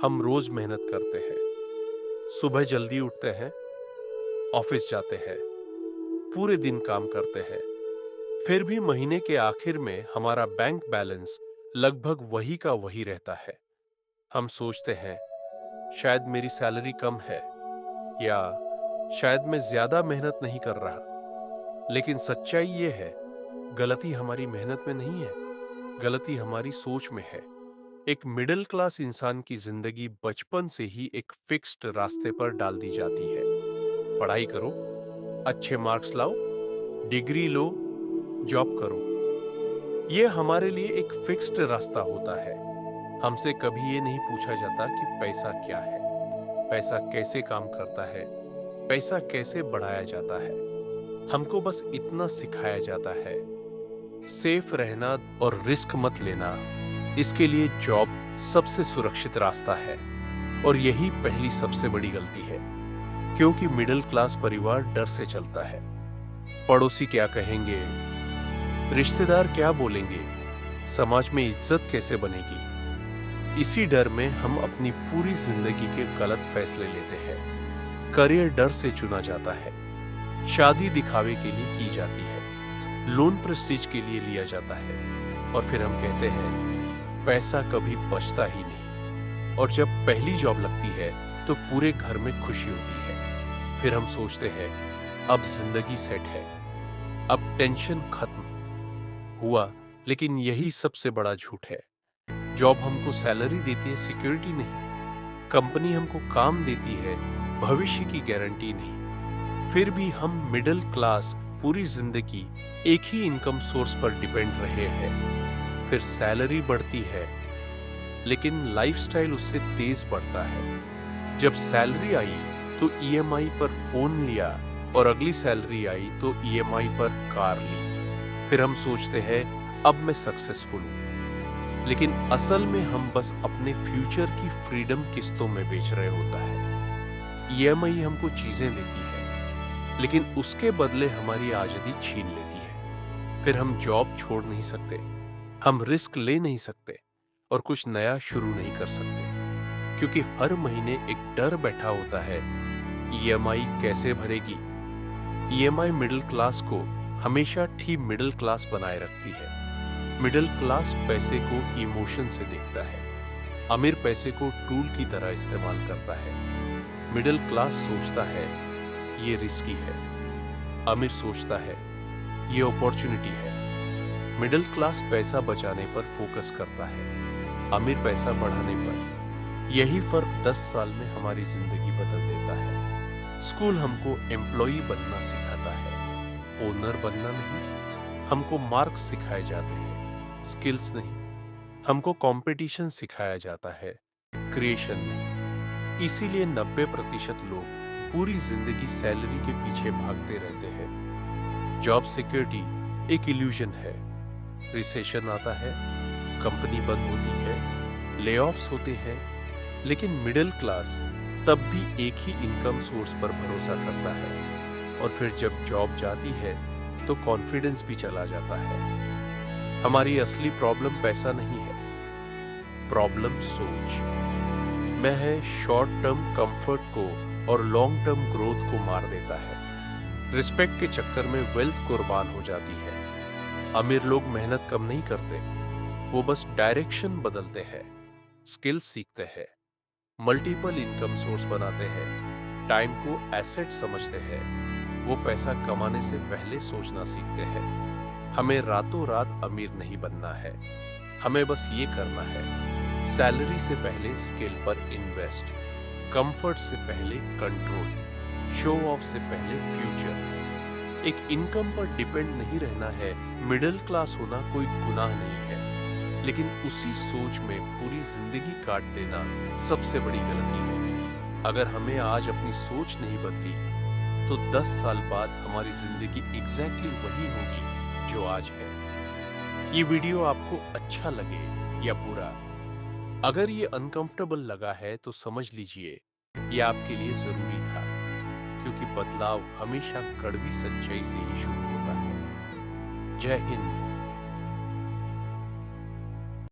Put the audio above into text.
हम रोज मेहनत करते हैं। सुबह जल्दी उठते हैं, ऑफिस जाते हैं, पूरे दिन काम करते हैं। फिर भी महीने के आखिर में हमारा बैंक बैलेंस लगभग वही का वही रहता है। हम सोचते हैं, शायद मेरी सैलरी कम है या शायद मैं ज्यादा मेहनत नहीं कर रहा। लेकिन सच्चाई ये है, गलती हमारी मेहनत में नहीं है, गलती हमारी सोच में है। एक मिडिल क्लास इंसान की जिंदगी बचपन से ही एक फिक्स्ड रास्ते पर डाल दी जाती है। पढ़ाई करो, अच्छे मार्क्स लाओ, डिग्री लो, जॉब करो। ये हमारे लिए एक फिक्स्ड रास्ता होता है। हमसे कभी ये नहीं पूछा जाता कि पैसा क्या है, पैसा कैसे काम करता है, पैसा कैसे बढ़ाया जाता है। हमको बस इतना सिखाया जाता है, सेफ रहना और रिस्क मत लेना, इसके लिए जॉब सबसे सुरक्षित रास्ता है। और यही पहली सबसे बड़ी गलती है, क्योंकि मिडिल क्लास परिवार डर से चलता है। पड़ोसी क्या कहेंगे, रिश्तेदार क्या बोलेंगे, समाज में इज्जत कैसे बनेगी। इसी डर में हम अपनी पूरी जिंदगी के गलत फैसले लेते हैं। करियर डर से चुना जाता है, शादी दिखावे के लिए की जाती है, लोन प्रेस्टीज के लिए लिया जाता है, और फिर हम कहते हैं पैसा कभी बचता ही नहीं। और जब पहली जॉब लगती है तो पूरे घर में खुशी होती है। फिर हम सोचते हैं अब जिंदगी सेट है, अब टेंशन खत्म हुआ। लेकिन यही सबसे बड़ा झूठ है। जॉब हमको सैलरी देती है, सिक्योरिटी नहीं। कंपनी हमको काम देती है, भविष्य की गारंटी नहीं। फिर भी हम मिडिल क्लास पूरी जिंदगी एक ही इनकम सोर्स पर डिपेंड रहे हैं। फिर सैलरी बढ़ती है, लेकिन लाइफस्टाइल उससे तेज बढ़ता है। जब सैलरी आई तो ईएमआई पर फोन लिया, और अगली सैलरी आई तो ईएमआई पर कार ली। फिर हम सोचते हैं अब मैं सक्सेसफुल हूं, लेकिन असल में हम बस अपने फ्यूचर की फ्रीडम किस्तों में बेच रहे होता है। ईएमआई हमको चीजें देती है, लेकिन उसके बदले हमारी आजादी छीन लेती है। फिर हम जॉब छोड़ नहीं सकते, हम रिस्क ले नहीं सकते, और कुछ नया शुरू नहीं कर सकते, क्योंकि हर महीने एक डर बैठा होता है, ईएमआई कैसे भरेगी। ईएमआई मिडिल क्लास को हमेशा ठीक मिडिल क्लास बनाए रखती है। मिडिल क्लास पैसे को इमोशन से देखता है, अमीर पैसे को टूल की तरह इस्तेमाल करता है। मिडिल क्लास सोचता है ये रिस्की है, अमीर सोचता है ये अपॉर्चुनिटी है। मिडिल क्लास पैसा बचाने पर फोकस करता है, अमीर पैसा बढ़ाने पर। यही फर्क 10 साल में हमारी जिंदगी बदल देता है। स्कूल हमको एम्प्लॉई बनना सिखाता है, ओनर बनना नहीं। हमको मार्क्स सिखाए जाते हैं, स्किल्स नहीं। हमको कंपटीशन सिखाया जाता है, क्रिएशन नहीं। इसीलिए 90% लोग पूरी जिंदगी सैलरी के पीछे भागते रहते हैं। जॉब सिक्योरिटी एक इल्यूजन है। रिसेशन आता है, कंपनी बंद होती है, लेऑफ्स होते हैं, लेकिन मिडिल क्लास तब भी एक ही इनकम सोर्स पर भरोसा करता है। और फिर जब जॉब जाती है तो कॉन्फिडेंस भी चला जाता है। हमारी असली प्रॉब्लम पैसा नहीं है, प्रॉब्लम सोच में है। शॉर्ट टर्म कंफर्ट को और लॉन्ग टर्म ग्रोथ को मार देता है। रिस्पेक्ट के चक्कर में वेल्थ कुर्बान हो जाती है। अमीर लोग मेहनत कम नहीं करते, वो बस डायरेक्शन बदलते हैं, स्किल्स सीखते हैं, मल्टीपल इनकम सोर्स बनाते हैं, टाइम को एसेट समझते हैं। वो पैसा कमाने से पहले सोचना सीखते हैं। हमें रातों रात अमीर नहीं बनना है, हमें बस ये करना है, सैलरी से पहले स्किल पर इन्वेस्ट, कंफर्ट से पहले कंट्रोल, शो ऑफ से पहले फ्यूचर। एक इनकम पर डिपेंड नहीं रहना है। मिडिल क्लास होना कोई गुनाह नहीं है, लेकिन उसी सोच में पूरी जिंदगी काट देना सबसे बड़ी गलती है। अगर हमें आज अपनी सोच नहीं बदली तो 10 साल बाद हमारी जिंदगी एग्जैक्टली वही होगी जो आज है। ये वीडियो आपको अच्छा लगे या बुरा, अगर ये अनकंफर्टेबल लगा है तो समझ लीजिए ये आपके लिए जरूरी था, क्योंकि बदलाव हमेशा कड़वी सच्चाई से ही शुरू होता है। जय हिंद।